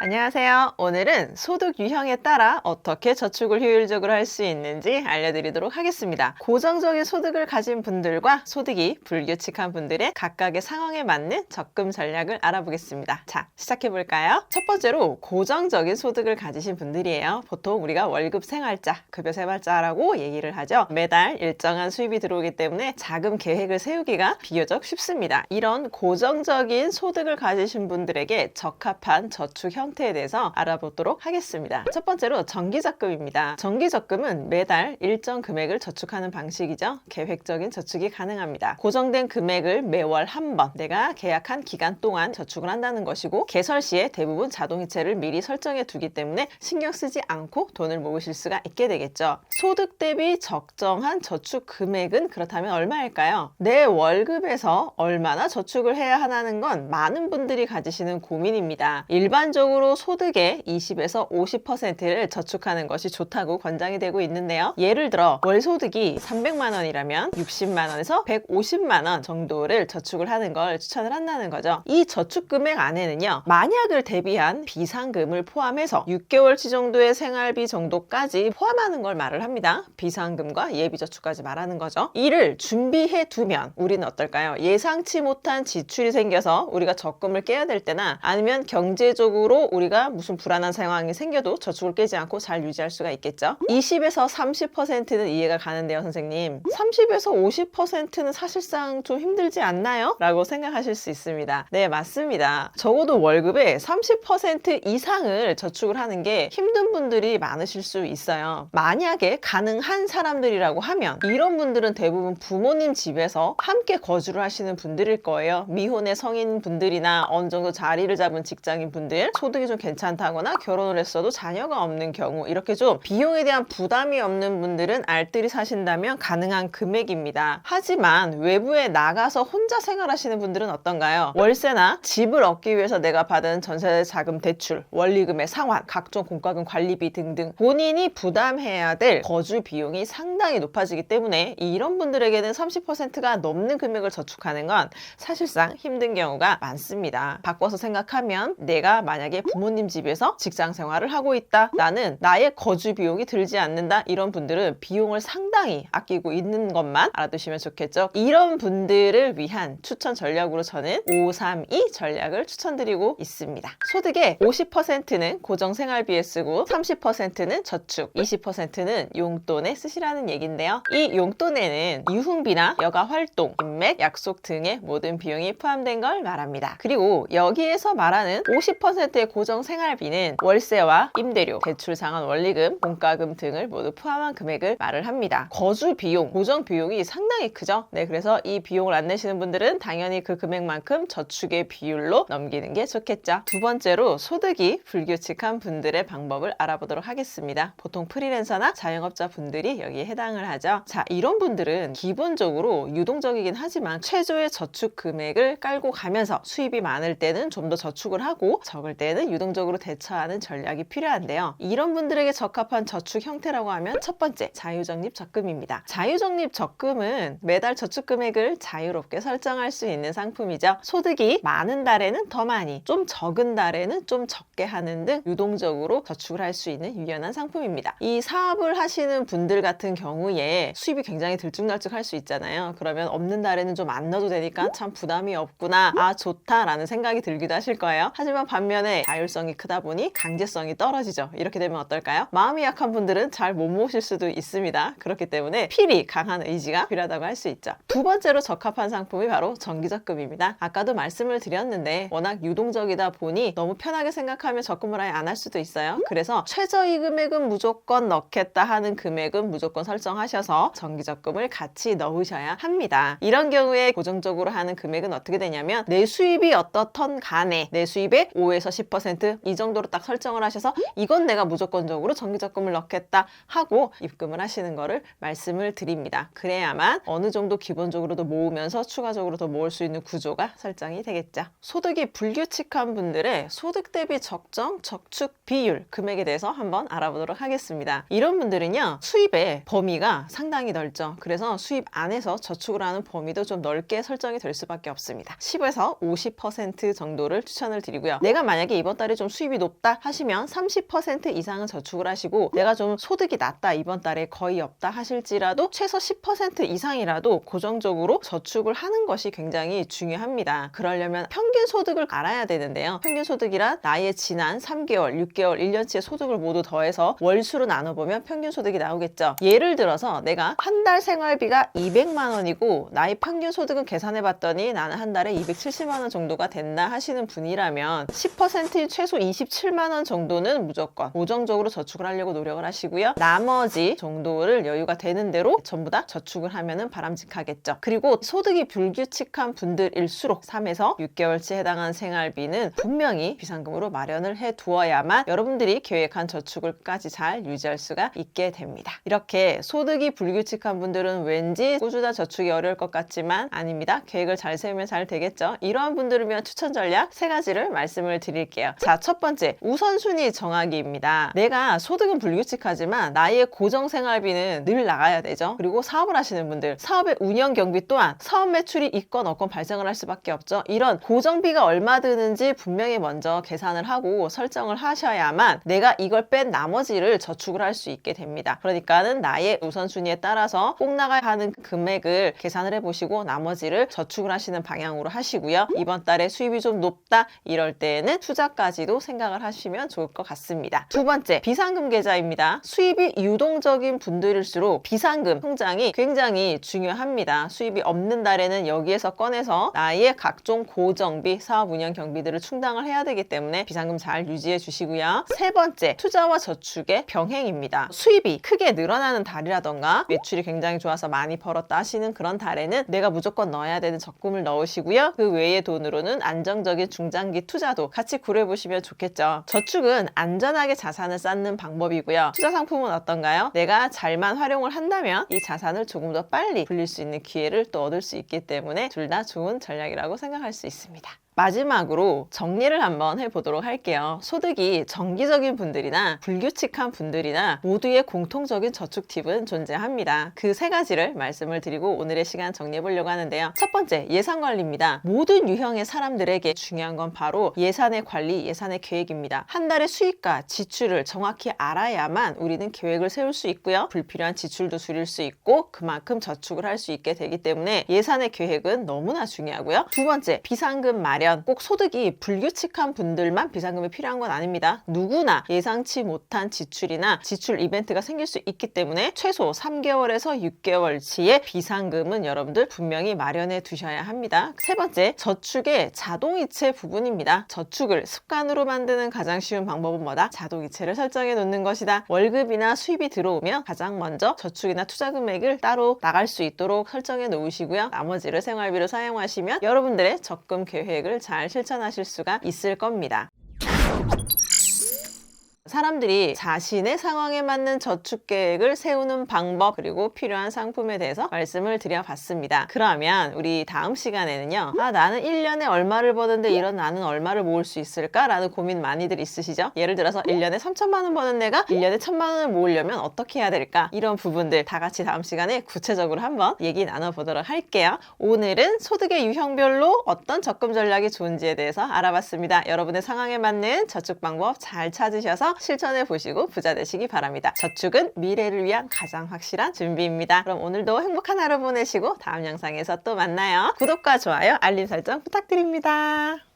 안녕하세요. 오늘은 소득 유형에 따라 어떻게 저축을 효율적으로 할 수 있는지 알려드리도록 하겠습니다. 고정적인 소득을 가진 분들과 소득이 불규칙한 분들의 각각의 상황에 맞는 적금 전략을 알아보겠습니다. 자, 시작해볼까요? 첫 번째로 고정적인 소득을 가지신 분들이에요. 보통 우리가 월급 생활자, 급여 생활자라고 얘기를 하죠. 매달 일정한 수입이 들어오기 때문에 자금 계획을 세우기가 비교적 쉽습니다. 이런 고정적인 소득을 가지신 분들에게 적합한 저축 형태에 대해서 알아보도록 하겠습니다. 첫 번째로 정기적금입니다. 정기적금은 매달 일정 금액을 저축하는 방식이죠. 계획적인 저축이 가능합니다. 고정된 금액을 매월 한 번 내가 계약한 기간 동안 저축을 한다는 것이고, 개설 시에 대부분 자동이체를 미리 설정해 두기 때문에 신경 쓰지 않고 돈을 모으실 수가 있게 되겠죠. 소득 대비 적정한 저축 금액은 그렇다면 얼마일까요? 내 월급에서 얼마나 저축을 해야 하나는 건 많은 분들이 가지시는 고민입니다. 일반적으로 소득의 20에서 50%를 저축하는 것이 좋다고 권장이 되고 있는데요. 예를 들어 월 소득이 300만 원이라면 60만 원에서 150만 원 정도를 저축을 하는 걸 추천을 한다는 거죠. 이 저축 금액 안에는요, 만약을 대비한 비상금을 포함해서 6개월치 정도의 생활비 정도까지 포함하는 걸 말을 합니다. 비상금과 예비저축까지 말하는 거죠. 이를 준비해 두면 우리는 어떨까요? 예상치 못한 지출이 생겨서 우리가 적금을 깨야 될 때나, 아니면 경제적으로 우리가 무슨 불안한 상황이 생겨도 저축을 깨지 않고 잘 유지할 수가 있겠죠. 20에서 30%는 이해가 가는데요, 선생님. 30에서 50%는 사실상 좀 힘들지 않나요? 라고 생각하실 수 있습니다. 네, 맞습니다. 적어도 월급의 30% 이상을 저축을 하는 게 힘든 분들이 많으실 수 있어요. 만약에 가능한 사람들이라고 하면 이런 분들은 대부분 부모님 집에서 함께 거주를 하시는 분들일 거예요. 미혼의 성인 분들이나 어느 정도 자리를 잡은 직장인 분들, 소득이 좀 괜찮다거나 결혼을 했어도 자녀가 없는 경우, 이렇게 좀 비용에 대한 부담이 없는 분들은 알뜰히 사신다면 가능한 금액입니다. 하지만 외부에 나가서 혼자 생활하시는 분들은 어떤가요? 월세나 집을 얻기 위해서 내가 받은 전세 자금 대출, 원리금의 상환, 각종 공과금 관리비 등등 본인이 부담해야 될 거주 비용이 상당히 높아지기 때문에 이런 분들에게는 30%가 넘는 금액을 저축하는 건 사실상 힘든 경우가 많습니다. 바꿔서 생각하면 내가 만약에 부모님 집에서 직장 생활을 하고 있다, 나는 나의 거주 비용이 들지 않는다, 이런 분들은 비용을 상당히 아끼고 있는 것만 알아두시면 좋겠죠. 이런 분들을 위한 추천 전략으로 저는 532 전략을 추천드리고 있습니다. 소득의 50%는 고정생활비에 쓰고 30%는 저축, 20%는 용돈에 쓰시라는 얘기인데요. 이 용돈에는 유흥비나 여가활동, 인맥, 약속 등의 모든 비용이 포함된 걸 말합니다. 그리고 여기에서 말하는 50%의 고정생활비는 월세와 임대료, 대출상환 원리금, 공과금 등을 모두 포함한 금액을 말을 합니다. 거주 비용, 고정 비용이 상당히 크죠. 네, 그래서 이 비용을 안 내시는 분들은 당연히 그 금액만큼 저축의 비율로 넘기는 게 좋겠죠. 두 번째로 소득이 불규칙한 분들의 방법을 알아보도록 하겠습니다. 보통 프리랜서나 자영업자 분들이 여기에 해당을 하죠. 자, 이런 분들은 기본적으로 유동적이긴 하지만 최저의 저축 금액을 깔고 가면서 수입이 많을 때는 좀 더 저축을 하고 적을 때는 유동적으로 대처하는 전략이 필요한데요. 이런 분들에게 적합한 저축 형태라고 하면 첫 번째, 자유적립 적금입니다. 자유적립 적금은 매달 저축 금액을 자유롭게 설정할 수 있는 상품이죠. 소득이 많은 달에는 더 많이, 좀 적은 달에는 좀 적게 하는 등 유동적으로 저축을 할 수 있는 유연한 상품입니다. 이 사업을 하시는 분들 같은 경우에 수입이 굉장히 들쭉날쭉할 수 있잖아요. 그러면 없는 달에는 좀 안 넣어도 되니까 참 부담이 없구나, 아 좋다라는 생각이 들기도 하실 거예요. 하지만 반면에 자율성이 크다 보니 강제성이 떨어지죠. 이렇게 되면 어떨까요? 마음이 약한 분들은 잘 못 모실 수도 있습니다. 그렇기 때문에 필히 강한 의지가 필요하다고 할 수 있죠. 두 번째로 적합한 상품이 바로 정기적금입니다. 아까도 말씀을 드렸는데 워낙 유동적이다 보니 너무 편하게 생각하면 적금을 아예 안 할 수도 있어요. 그래서 최저 이 금액은 무조건 넣겠다 하는 금액은 무조건 설정하셔서 정기적금을 같이 넣으셔야 합니다. 이런 경우에 고정적으로 하는 금액은 어떻게 되냐면, 내 수입이 어떻던 간에 내 수입의 5에서 10% 이 정도로 딱 설정을 하셔서 이건 내가 무조건적으로 정기적금을 넣겠다 하고 입금을 하시는 거를 말씀을 드립니다. 그래야만 어느 정도 기본적으로도 모으면서 추가적으로 더 모을 수 있는 구조가 설정이 되겠죠. 소득이 불규칙한 분들의 소득 대비 적정 저축 비율 금액에 대해서 한번 알아보도록 하겠습니다. 이런 분들은요, 수입의 범위가 상당히 넓죠. 그래서 수입 안에서 저축을 하는 범위도 좀 넓게 설정이 될 수밖에 없습니다. 10에서 50% 정도를 추천을 드리고요. 내가 만약에 이번 이번 달에 좀 수입이 높다 하시면 30% 이상은 저축을 하시고, 내가 좀 소득이 낮다, 이번 달에 거의 없다 하실지라도 최소 10% 이상이라도 고정적으로 저축을 하는 것이 굉장히 중요합니다. 그러려면 평균 소득을 알아야 되는데요. 평균 소득이란 나의 지난 3개월, 6개월, 1년치의 소득을 모두 더해서 월수로 나눠보면 평균 소득이 나오겠죠. 예를 들어서 내가 한 달 생활비가 200만 원이고 나의 평균 소득은 계산해봤더니 나는 한 달에 270만 원 정도가 된다 하시는 분이라면 10%인 최소 27만 원 정도는 무조건 고정적으로 저축을 하려고 노력을 하시고요. 나머지 정도를 여유가 되는 대로 전부 다 저축을 하면은 바람직하겠죠. 그리고 소득이 불규칙한 분들일수록 3에서 6개월치 해당하는 생활비는 분명히 비상금으로 마련을 해 두어야만 여러분들이 계획한 저축을까지 잘 유지할 수가 있게 됩니다. 이렇게 소득이 불규칙한 분들은 왠지 꾸준한 저축이 어려울 것 같지만 아닙니다. 계획을 잘 세우면 잘 되겠죠. 이러한 분들을 위한 추천 전략 3가지를 말씀을 드릴게요. 자, 첫 번째, 우선순위 정하기입니다. 내가 소득은 불규칙하지만 나의 고정 생활비는 늘 나가야 되죠. 그리고 사업을 하시는 분들, 사업의 운영 경비 또한 사업 매출이 있건 없건 발생을 할 수밖에 없죠. 이런 고정비가 얼마 드는지 분명히 먼저 계산을 하고 설정을 하셔야만 내가 이걸 뺀 나머지를 저축을 할 수 있게 됩니다. 그러니까는 나의 우선순위에 따라서 꼭 나가야 하는 금액을 계산을 해보시고 나머지를 저축을 하시는 방향으로 하시고요. 이번 달에 수입이 좀 높다 이럴 때에는 투자까지도 생각을 하시면 좋을 것 같습니다. 두 번째, 비상금 계좌입니다. 수입이 유동적인 분들일수록 비상금 통장이 굉장히 중요합니다. 수입이 없는 달에는 여기에서 꺼내서 나의 각종 고정비, 사업 운영 경비들을 충당을 해야 되기 때문에 비상금 잘 유지해 주시고요. 세 번째, 투자와 저축의 병행입니다. 수입이 크게 늘어나는 달이라던가 매출이 굉장히 좋아서 많이 벌었다 하시는 그런 달에는 내가 무조건 넣어야 되는 적금을 넣으시고요. 그 외의 돈으로는 안정적인 중장기 투자도 같이 고려해보시면 좋겠죠. 저축은 안전하게 자산을 쌓는 방법이고요. 투자 상품은 어떤가요? 내가 잘만 활용을 한다면 이 자산을 조금 더 빨리 불릴 수 있는 기회를 또 얻을 수 있기 때문에 둘 다 좋은 전략이라고 생각할 수 있습니다. 마지막으로 정리를 한번 해보도록 할게요. 소득이 정기적인 분들이나 불규칙한 분들이나 모두의 공통적인 저축 팁은 존재합니다. 그 3가지를 말씀을 드리고 오늘의 시간 정리해 보려고 하는데요. 첫 번째, 예산 관리입니다. 모든 유형의 사람들에게 중요한 건 바로 예산의 관리, 예산의 계획입니다. 한 달의 수입과 지출을 정확히 알아야만 우리는 계획을 세울 수 있고요. 불필요한 지출도 줄일 수 있고 그만큼 저축을 할 수 있게 되기 때문에 예산의 계획은 너무나 중요하고요. 두 번째, 비상금 마련. 꼭 소득이 불규칙한 분들만 비상금이 필요한 건 아닙니다. 누구나 예상치 못한 지출이나 지출 이벤트가 생길 수 있기 때문에 최소 3개월에서 6개월치의 비상금은 여러분들 분명히 마련해 두셔야 합니다. 세 번째, 저축의 자동이체 부분입니다. 저축을 습관으로 만드는 가장 쉬운 방법은 뭐다? 자동이체를 설정해 놓는 것이다. 월급이나 수입이 들어오면 가장 먼저 저축이나 투자 금액을 따로 나갈 수 있도록 설정해 놓으시고요. 나머지를 생활비로 사용하시면 여러분들의 적금 계획을 잘 실천하실 수가 있을 겁니다. 사람들이 자신의 상황에 맞는 저축 계획을 세우는 방법 그리고 필요한 상품에 대해서 말씀을 드려봤습니다. 그러면 우리 다음 시간에는요, 나는 1년에 얼마를 버는데 이런 나는 얼마를 모을 수 있을까? 라는 고민 많이들 있으시죠? 예를 들어서 1년에 3천만 원 버는 내가 1년에 1,000만 원을 모으려면 어떻게 해야 될까? 이런 부분들 다 같이 다음 시간에 구체적으로 한번 얘기 나눠보도록 할게요. 오늘은 소득의 유형별로 어떤 적금 전략이 좋은지에 대해서 알아봤습니다. 여러분의 상황에 맞는 저축 방법 잘 찾으셔서 실천해 보시고 부자 되시기 바랍니다. 저축은 미래를 위한 가장 확실한 준비입니다. 그럼 오늘도 행복한 하루 보내시고 다음 영상에서 또 만나요. 구독과 좋아요, 알림 설정 부탁드립니다.